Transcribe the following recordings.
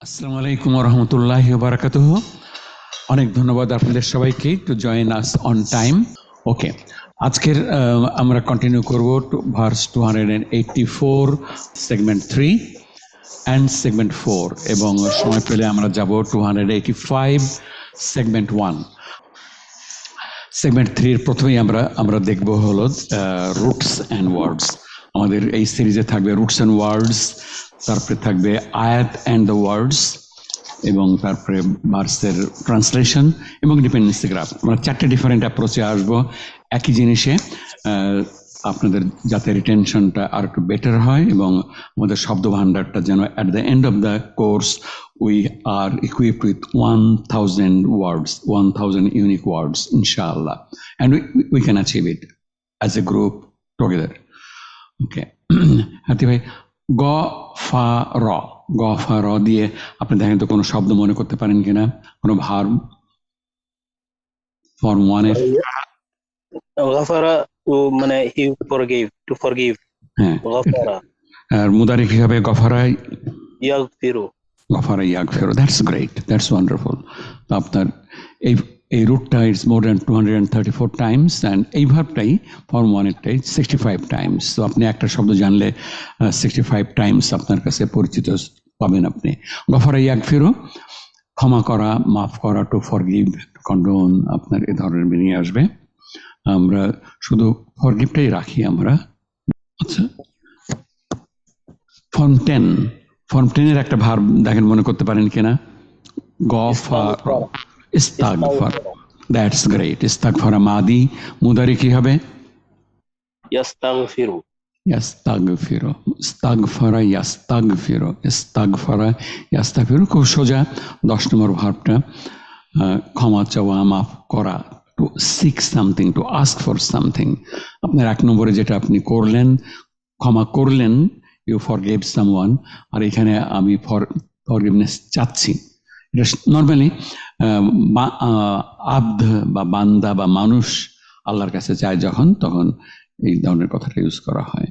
আসসালামু আলাইকুম ওয়া রাহমাতুল্লাহি ওয়া বারাকাতুহু। অনেক ধন্যবাদ আপনাদের সবাইকে to join us on time. Okay, আজকের আমরা কন্টিনিউ করব ভার্স 284 সেগমেন্ট 3 অ্যান্ড সেগমেন্ট 4 এবং সময় পেলে আমরা যাব 285 সেগমেন্ট 1। সেগমেন্ট 3 এর প্রথমেই আমরা দেখব হলো রুটস অ্যান্ড ওয়ার্ডস। আমাদের এই সিরিজে থাকবে রুটস অ্যান্ড ওয়ার্ডস, তারপরে থাকবে আয়াত অ্যান্ড দ্য ওয়ার্ডস, এবং তারপরে ভার্সের ট্রান্সলেশন এবং ডিপেন্ডেন্সি গ্রাফ। আমরা চারটে ডিফারেন্ট অ্যাপ্রোচে আসবো একই জিনিসে, আপনাদের যাতে রিটেনশনটা আর একটু বেটার হয় এবং আমাদের শব্দ ভাণ্ডারটা যেন at the end of the course we are equipped with 1000 words, 1000 unique words ইনশাআল্লাহ, and we can achieve it as a group together. Okay, হাতি ভাই, গ ফা র, গ ফা র দিয়ে আপনি দেখেন তো কোনো শব্দ মনে করতে পারেন কিনা, কোনো ভার্ব ফর্ম ওয়ানের? গাফারা মানে হি ফরগিভ, টু ফরগিভ। হ্যাঁ, গাফারা আর মুদারি কি হবে? গফারা ইয়াগফিরু। গফারা ইয়াগফিরু। That's great, that's wonderful. তো আপনার এই রুটটা it's more than 234 times, and এই ভার্বটাই ফর্ম ওয়ানেরটাই 65 টাইমস। তো আপনি একটা শব্দ জানলে 65 টাইমস আপনার কাছে পরিচিত পাবেন আপনি। গফারা ইয়াগফিরু, ক্ষমা করা, মাফ করা, টু ফরগিভ, কন্ডোন, আপনার এ ধরনের মিনিং আসবে। আমরা শুধু ফরগিভটাই রাখি আমরা। আচ্ছা, ফর্ম 10, ফর্ম 10 এর একটা ভার্ব দেখেন মনে করতে পারেন কিনা? গফার, ইস্তাগফার। That's great. ইস্তাগফারা মাদি, মুদারি কি হবে? ইয়াস্তাগফিরু। ইয়াস্তাগফিরু, ইস্তাগফারা ইয়াস্তাগফিরু, ইস্তাগফারা ইয়াস্তাগফিরু। খুব সোজা 10 নম্বর ভার্বটা, ক্ষমা চাওয়া, মাফ করা, to seek something, to ask for something. আপনার 1 নম্বরে যেটা আপনি করলেন, ক্ষমা করলেন, ইউ ফরগেভ সামওয়ান, আর এখানে আমি ফরগিভনেস চাচ্ছি। এটা নর্মালি আব্দ বা বান্দা বা মানুষ আল্লাহর কাছে চায় যখন, তখন এই ধরনের কথাটা ইউজ করা হয়।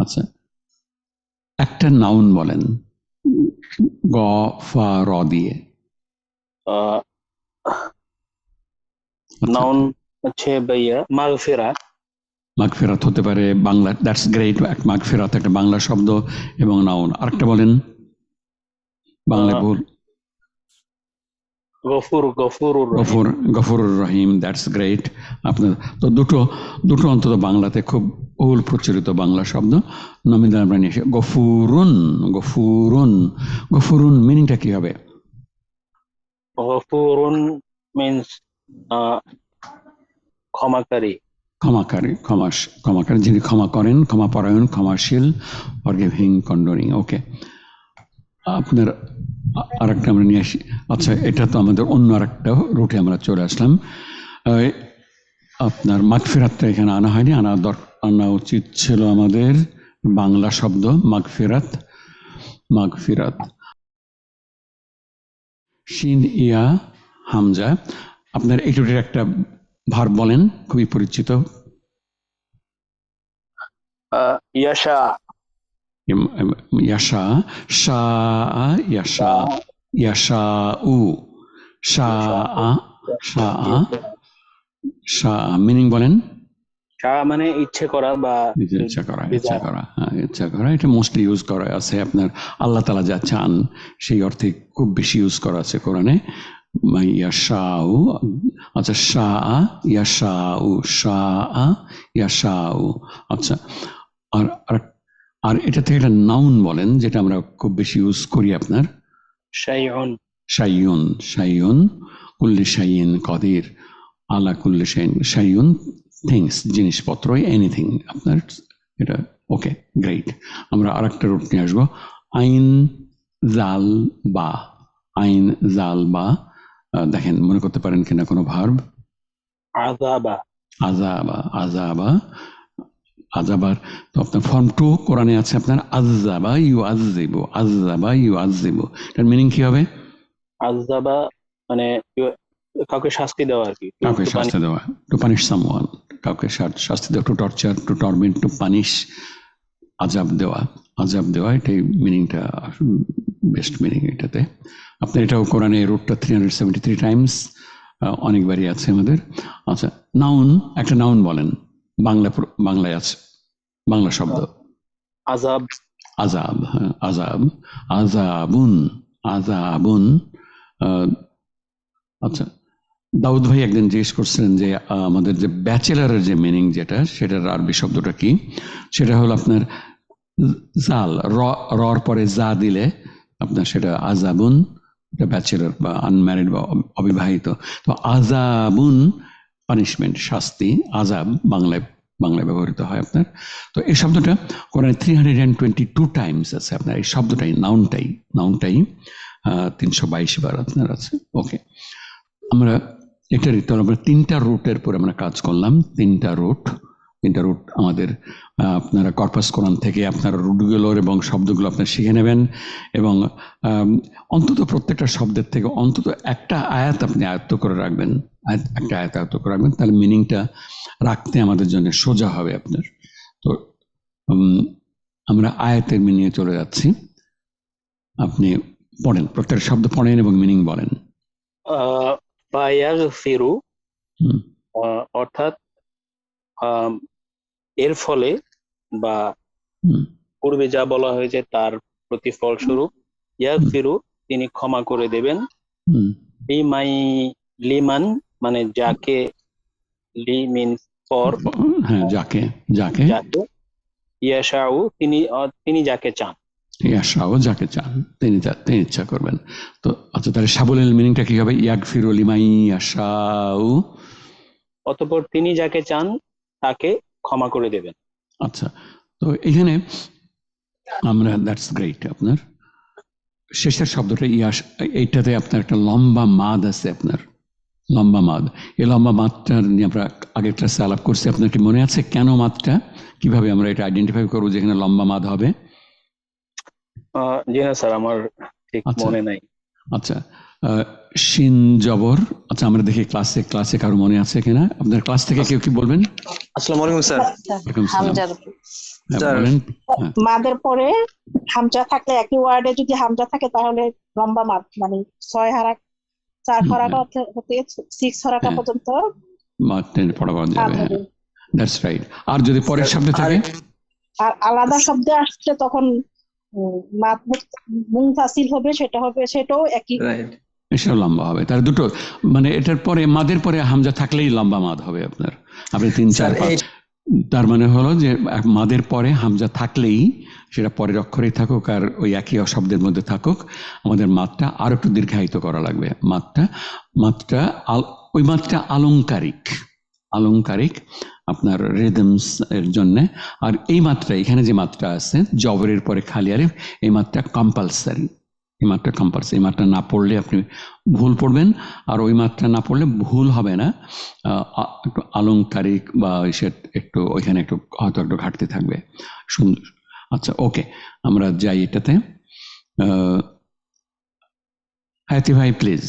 আচ্ছা, একটা নাউন বলেন গ ফা র দিয়ে। নাউন হচ্ছে ভাইয়া মাগফিরাত। মাগফিরাত হতে পারে বাংলা, দ্যাটস গ্রেট। মাগফিরাত একটা বাংলা শব্দ এবং নাউন। আরেকটা বলেন বাংলা বল। গফুর, গফুরুর গফুর, গফুরুর রহিম, দ্যাটস গ্রেট। আপনার তো দুটো অন্তত বাংলাতে খুব বহুল প্রচলিত বাংলা শব্দ। নমিদান আমরা নিয়ে এসে গফুরুন, গফুরুন, গফুরুন মিনিংটা কি হবে? গফুরুন মিন্স ক্ষমাকারী। ক্ষমাকারী, ক্ষমাকারী, যিনি ক্ষমা করেন, ক্ষমাপরায়ণ, ক্ষমাশীল, ফরগিভিং, কন্ডোনিং। ওকে, আপনার আরেকটা আমরা নিয়ে আসি। আচ্ছা, এটা তো আমাদের অন্য আরেকটা রুটে আমরা চলে আসলাম। আপনার মাগফিরাতটা এখানে আনা হয়নি, আনা উচিত ছিল আমাদের বাংলা শব্দ মাগফিরাত। মাগফিরাত, শিন ইয়া হামজা। আপনার এই রুটের একটা ভার্ব বলেন, খুবই পরিচিত। ইয়াশা। ইয়াশা, শা, ইয়াশা, ইয়াশা উ, শা, শা, শা মিনিং বলেন? শা মানে ইচ্ছে করা বা ইচ্ছা করা, ইচ্ছা করা, হ্যাঁ, ইচ্ছা করা। এটা মোস্টলি ইউজ করা আছে আপনার আল্লাহ তাআলা যা চান সেই অর্থে খুব বেশি ইউজ করা আছে কোরআনে। ইয়াশাউ, আচ্ছা, শা ইয়াশাউ, শা ইয়াশাউ। আচ্ছা, আর আর এটা থেকে একটা নাউন বলেন যেটা আমরা খুব বেশি ইউজ করি আপনার। শাইউন। শাইউন, শাইউন, কুল্লি শাইইন কাদির, আলা কুল্লি শাইইন। শাইউন থিংস, জিনিসপত্র, এনিথিং আপনার এটা। ওকে, গ্রেট। আমরা আরেকটা রুট নিয়ে আসবো, আইন জাল বা। আইন জাল বা, দেখেন মনে করতে পারেন কিনা কোনো ভার্ব? আযাবা। আযাবা, আযাবা, আযাবার। তো আপনার ফর্ম 2 কোরআনে আছে আপনার আযাবা ইউআযযিবু, আযাবা ইউআযযিবু। এটার মিনিং কি হবে? আযাবা মানে কাউকে শাস্তি দেওয়া আর কি। কাউকে শাস্তি দেওয়া, টু পানিশ সামওয়ান, কাউকে শাস্তি দেওয়া, to torture, to torment, to punish, আযাব দেওয়া, আযাব দেওয়া, এটাই মিনিংটা বেস্ট মিনিং এটাতে। আপনার এটাও কোরআনে রুটটা 373 টাইমস অনেকবারই আছে আমাদের। আচ্ছা, নাউন, একটা নাউন বলেন, বাংলায় আছে, বাংলা শব্দ। আযাব। আযাব, হ্যাঁ, আযাব, আযাবুন, আযাবুন। আচ্ছা, দাউদ ভাই একদিন জিজ্ঞেস করছিলেন যে আমাদের যে ব্যাচেলারের যে মিনিং যেটা, সেটার আরবি শব্দটা কি? সেটা হলো আপনার জাল, রর পরে যা দিলে আপনার সেটা আযাবুন, এটা ব্যাচেলার বা আনম্যারিড বা অবিবাহিত। তো আযাবুন পানিশমেন্ট, শাস্তি, আযাব বাংলায় ব্যবহৃত হয় আপনার। তো এই শব্দটা কোরআনে 322 টাইমস আছে আপনার, এই শব্দটাই, নাউনটাই 322 বার আপনার আছে। ওকে, আমরা এটারই তো আমরা 3টা রুটের পরে আমরা কাজ করলাম। 3টা রুট আমাদের, আপনারা কর্পাস কোরআন থেকে আপনারা রুটগুলোর এবং শব্দগুলো আপনারা শিখে নেবেন, এবং অন্তত প্রত্যেকটা শব্দের থেকে অন্তত একটা আয়াত আপনি আয়ত্ত করে রাখবেন, একটা আয়াত আয়ত্ত করে রাখবেন, তাহলে মিনিংটা রাখতে আমাদের জন্য সোজা হবে আপনার। তো আমরা আয়াতের মিনিংয়ে চলে যাচ্ছি। আপনি পড়েন, প্রত্যেকটা শব্দ পড়েন এবং মিনিং বলেন। ফায়াগফিরু, অর্থাৎ এর ফলে বা পূর্বে যা বলা হয়েছে তার প্রতিফল স্বরূপ, ইয়াগফিরু তিনি ক্ষমা করে দেবেন, লিমান মানে যাকে, লি মিনস ফর, হ্যাঁ, যাকে ইয়াশাউ তিনি যাকে চান, যাকে চান, তিনি ইচ্ছা করবেন। তো আচ্ছা, তাহলে সাবলীল মিনিংটা কি হবে? ইয়াগফিরু লিমান ইয়াশাউ, অতঃপর তিনি যাকে চান তাকে ক্ষমা করে দেবেন। আচ্ছা, তো এখানে আমরা, দ্যাটস গ্রেট, আপনার শেষের শব্দটা এইটাতে আপনার একটা লম্বা মাদ আছে, আপনার লম্বা মাদ। এই লম্বা মাদটা নিয়ে আমরা আগের ক্লাসে আলাপ করছি, আপনার কি মনে আছে কেন মাদটা, কিভাবে আমরা এটা আইডেন্টিফাই করবো যে এখানে লম্বা মাদ হবে? জি না স্যার, আমার ঠিক মনে নাই। আচ্ছা, শিন জবর, আচ্ছা আমরা দেখি ক্লাসে কারো মনে আছে কিনা, আপনার ক্লাস থেকে কেউ কি বলবেন? আসসালামু আলাইকুম স্যার। ওয়ালাইকুম সালাম। বলেন। মাদের পরে হামজা থাকলে, একই ওয়ার্ডে যদি হামজা থাকে তাহলে লম্বা মাদ, মানে 6 হারাক 4 হরাকা হতে 6 হরাকা পর্যন্ত মাদ পড়া যাবে। That's right. আর যদি পরের শব্দে থাকে, আর আলাদা শব্দে আসছে তখন মাদ মুনফাসিল হবে, সেটাও একই, এসব লম্বা হবে। তার দুটো, মানে এটার পরে মাদের পরে হামজা থাকলেই লম্বা মাদ হবে আপনার। আপনি 3, 4, 5, তার মানে হলো যে মাদের পরে হামজা থাকলেই, সেটা পরের অক্ষরেই থাকুক আর ওই একই শব্দের মধ্যে থাকুক, আমাদের মাদটা আরো একটু দীর্ঘায়িত করা লাগবে। ওই মাদটা আলংকারিক আপনার রিদমস এর জন্য। আর এই মাত্রা, এখানে যে মাত্রা আছে জবরের পরে খালি আলিফ, এই মাত্রা কম্পালসারি, এই মাত্রা না পড়লে আপনি ভুল পড়বেন, আর ওই মাত্রা না পড়লে ভুল হবে না, একটু আলংকারিক বা একটু ওইখানে হয়তো একটু ঘাটতি থাকবে। সুন্দর। আচ্ছা, ওকে, আমরা যাই এটাতে। হায়াতি ভাই প্লিজ।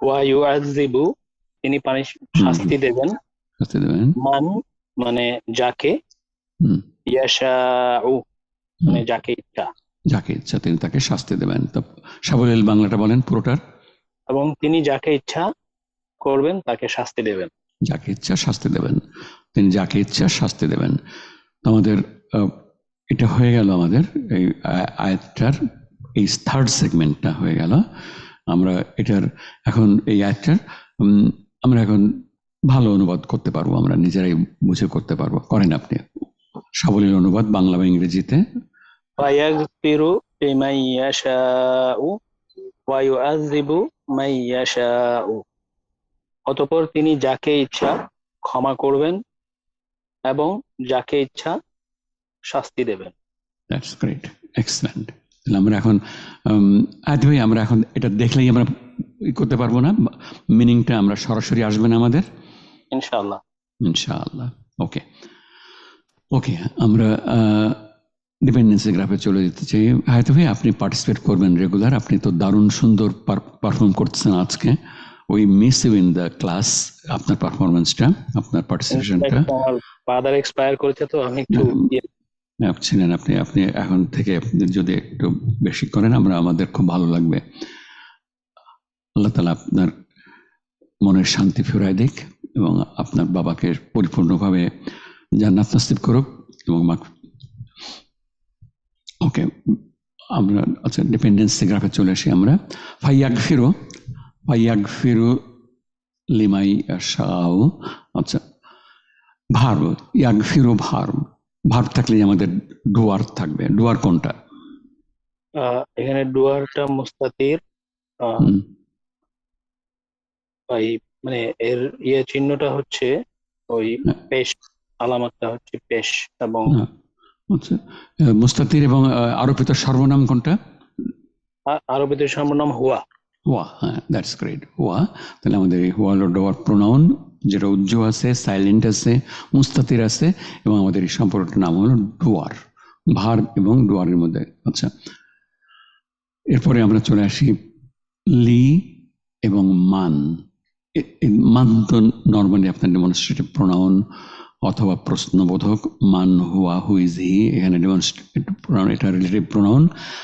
ওয়ায়ুআযযিবু তিনি শাস্তি দেবেন, মান মানে যাকে, ইয়াশাউ মানে যাকে ইচ্ছা তিনি তাকে শাস্তি দেবেন। তো সাবলীল বাংলাটা বলেন পুরোটার। এবং তিনি যাকে ইচ্ছা করবেন তাকে শাস্তি দেবেন। যাকে ইচ্ছা শাস্তি দেবেন, তিনি যাকে ইচ্ছা শাস্তি দেবেন। আমাদের এটা হয়ে গেল, আমাদের এই আয়াতটার এই 3rd সেগমেন্টটা হয়ে গেল। আমরা এটার এখন এই আয়াতটার আমরা এখন ভালো অনুবাদ করতে পারবো, আমরা নিজেরাই বুঝে করতে পারবো। করেন আপনি সাবলীল অনুবাদ বাংলা বা ইংরেজিতে। ফায়াগফিরু লিমান ইয়াশাউ ওয়া ইউআযযিবু মান ইয়াশাউ, অতঃপর তিনি যাকে ইচ্ছা ক্ষমা করবেন এবং যাকে ইচ্ছা শাস্তি দেবেন। That's great, excellent. তাহলে আমরা এখন আমরা এখন এটা দেখলেই আমরা করতে পারবো না, মিনিংটা আমরা সরাসরি আসবে না আমাদের, ইনশাআল্লাহ। ওকে, আমরা ডিপেন্ডেন্সি গ্রাফে চলে যেতে চাই। হয়তো ভাই আপনি পার্টিসিপেট করবেন রেগুলার, আপনি তো দারুণ সুন্দর পারফর্ম করতেছেন আজকে। We miss you in the class, আপনার পারফরমেন্সটা, আপনার পার্টিসিপেশনটা। আমার ফাদার এক্সপায়ার করেছে, তো আমি একটু ছিলেন আপনি আপনি এখন থেকে আপনি যদি একটু বেশি করেন আমাদের খুব ভালো লাগবে। আল্লাহ তাআলা আপনার মনের শান্তি ফিরায় দিক এবং আপনার বাবাকে পরিপূর্ণভাবে জান্নাত নসিব করুক এবং ওকে আমরা আচ্ছা ডিপেন্ডেন্সি গ্রাফে চলে আসি আমরা। ফাইয়াগফিরু লিমাই ইয়াশাউ। আচ্ছা ভার্ব ইয়াগফিরু ভার্ব থাকলে আমাদের ডুয়ার থাকবে। ডুয়ার কোনটা? এখানে ডুয়ারটা মুস্তাতির, ওই মানে এর চিহ্নটা হচ্ছে ওই পেশ, আলামতটা হচ্ছে পেশ। এবং আচ্ছা মুস্তাতির এবং আরোপিত সর্বনাম কোনটা? আরবিতে সর্বনাম হুয়া। হুয়া, হ্যাঁ দ্যাটস গ্রেট। হুয়া, তাহলে আমাদের এই হুয়া হলো ডুয়ার প্রোনাউন, যেটা উজ্জ্ব আছে, সাইলেন্ট আছে, মুস্তাতির আছে এবং আমাদের এই সম্পর্কটার নাম হলো ডুয়ার, ভার্ব এবং ডুয়ারের মধ্যে। আচ্ছা এরপরে আমরা চলে আসি লি এবং মান। মান তো নর্মালি আপনার ডেমনস্ট্রেটিভ প্রোনাউন অথবা প্রশ্নবোধক। মান হুয়া, হু ইজ হি, এখানে ডেমনস্ট্রেটিভ প্রোনাউন, এটা রিলেটিভ প্রোনাউন।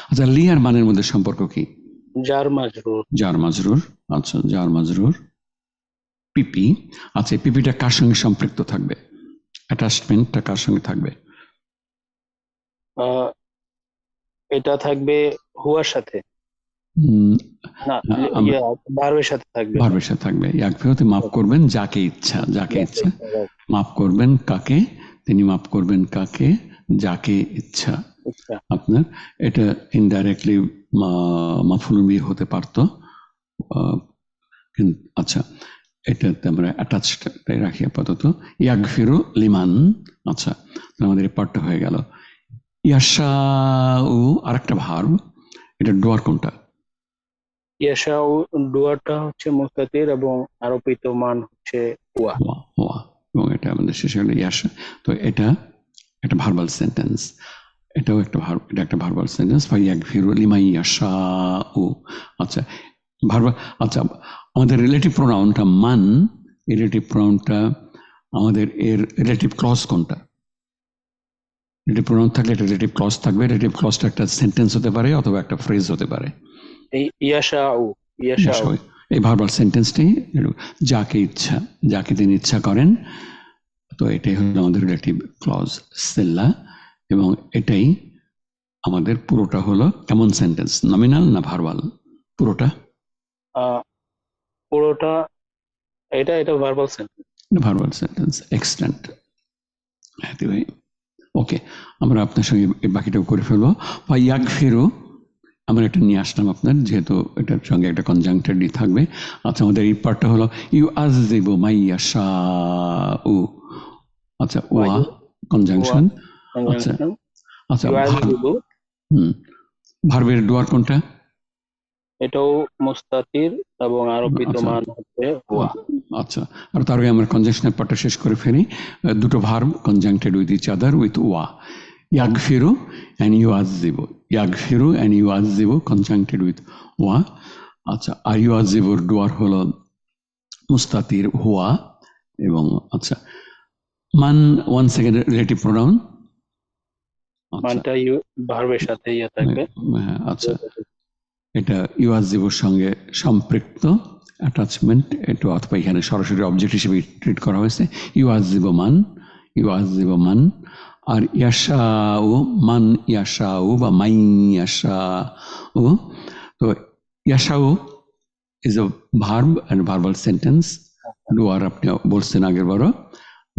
আচ্ছা লি আর মানের মধ্যে সম্পর্ক কি? জার মাজরুর। জার মাজরুর। আচ্ছা জার মাজরুর। পিপি, আচ্ছা পিপিটা কার সঙ্গে সম্পৃক্ত থাকবে? অ্যাটাচমেন্টটা কার সঙ্গে থাকবে? এটা থাকবে হুয়ার সাথে, না ভার্বের সাথে থাকবে। ভার্বের সাথে থাকবে। ইয়াগফিরুতে মাফ করবেন যাকে ইচ্ছা, যাকে ইচ্ছা। মাফ করবেন কাকে? তিনি মাফ করবেন কাকে? যাকে ইচ্ছা। আপনার এটা ইনডাইরেক্টলি মাফউল বিহি হতে পারতো। আচ্ছা এটাতে আমরা অ্যাটাচটাই রাখি আপাতত। ইয়াগফিরু লিমান। আচ্ছা আমাদের এই পার্টটা হয়ে গেল। ইয়াশাউ আরেকটা ভার্ব, এটা ডুয়ার কোনটা? ইয়াশাউ ডুয়ারটা হচ্ছে মুস্তাতির এবং আরোপিত মান হচ্ছে হুয়া। হুয়া এবং এটা আমাদের শেষে হলো ইয়াশা। তো এটা একটা ভার্বাল সেন্টেন্স, এটাও একটা ভার্ব, এটা একটা ভার্বাল সেন্টেন্স। ফাইয়াগফিরু লিমান ইয়াশাউ। আচ্ছা ভার্ব। আচ্ছা আমাদের রিলেটিভ প্রোনাউনটা মান, রিলেটিভ প্রোনাউনটা আমাদের এর রিলেটিভ ক্লজ কোনটা? রিলেটিভ প্রোনাউন থাকলে একটা রিলেটিভ ক্লজ থাকবে। রিলেটিভ ক্লজটা একটা সেন্টেন্স হতে পারে অথবা একটা ফ্রেজ হতে পারে। ইয়াশাউ, ইয়াশাউ এই ভার্বাল সেন্টেন্সটি যাকে ইচ্ছা, যাকে তিনি ইচ্ছা করেন। তো এটাই হলো আমাদের রিলেটিভ ক্লজ সেল্লা এবং এটাই আমাদের পুরোটা হলো কেমন সেন্টেন্স, নমিনাল না ভার্বাল? পুরোটা পুরোটা এটা verbal sentence. Verbal sentence extent. Okay আমরা আপনার সঙ্গে বাকিটাও করে ফেলবো। ফাইয়াগফিরু আমরা এটা নিয়ে আসলাম আপনার, যেহেতু এটার সঙ্গে একটা কনজাংক্টেড থাকবে। আচ্ছা আমাদের এই পার্টটা হলো ইউআযযিবু মাইয়াশাউ। আচ্ছা ওয়া কনজাংশন। আচ্ছা আচ্ছা ভার্বের ডুয়ার কোনটা? এটাও মুস্তাতির এবং আরোপিত মান হচ্ছে হুয়া। আচ্ছা আর তার আগে আমরা কনজাংশনের পার্টটা শেষ করে ফেলি। দুটো verb conjugated with each other with ওয়া। ইয়াগফিরু and yu'azzibu, ইয়াগফিরু and yu'azzibu conjuncted with ওয়া। আচ্ছা আর ইউআযযিবুর ডুয়ার হলো মুস্তাতির হুয়া এবং আচ্ছা মান ওয়ান সেকেন্ড রিলেটিভ প্রোনাউন। মানটা ভার্বের সাথে থাকবে। আচ্ছা এটা ইউআযযিবুর সঙ্গে সম্পৃক্ত অ্যাটাচমেন্ট, এটা অথবা এখানে সরাসরি অবজেক্ট হিসেবে ট্রিট করা হয়েছে। ইউআযযিবু মান, ইউআযযিবু মান। আর ইয়াশাউ মান ইয়াশাউ বা মাই ইয়াশাউ। তো ইয়াশাউ is a verb and verbal sentence. ডুয়ার আপনি বলছেন আগের বারও,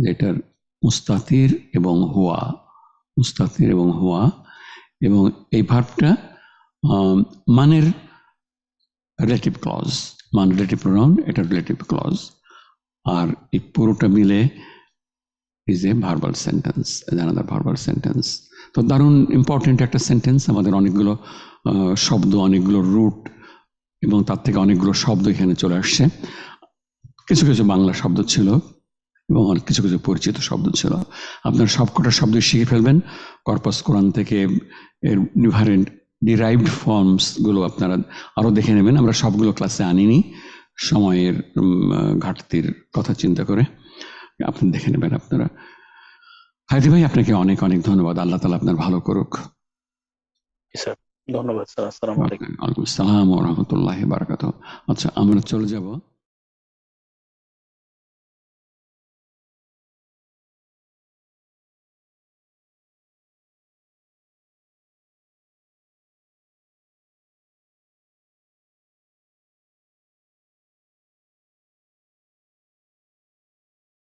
যেটার মুস্তাতির এবং হুয়া, মুস্তাতির এবং হুয়া। এবং এই ভার্বটা মানের রিলেটিভ ক্লজ, মান রিলেটিভ প্রোনাউন, এটা রিলেটিভ ক্লজ। আর এই পুরোটা মিলে is a verbal sentence, another verbal sentence. তো দারুণ ইম্পর্টেন্ট একটা সেন্টেন্স। আমাদের অনেকগুলো শব্দ, অনেকগুলো রুট এবং তার থেকে অনেকগুলো শব্দ এখানে চলে আসছে। কিছু কিছু বাংলা শব্দ ছিল এবং অনেক কিছু কিছু পরিচিত শব্দ ছিল। আপনার সবকটা শব্দ শিখে ফেলবেন কর্পাস কোরআন থেকে। এর ডিরাইভড ফর্মস গুলো আপনারা আরো দেখে নেবেন। আমরা সবগুলো ক্লাসে আনিনি সময়ের ঘাটতির কথা চিন্তা করে, আপনি দেখে নেবেন আপনারা। হায়দি ভাই, আপনাকে অনেক অনেক ধন্যবাদ। আল্লাহ তাআলা আপনার ভালো করুক। স্যার ধন্যবাদ স্যার। আসসালামু আলাইকুম। ওয়ালাইকুম আসসালাম ওয়া রাহমাতুল্লাহি ওয়া বারাকাতুহু। আচ্ছা, আমরা চলে যাব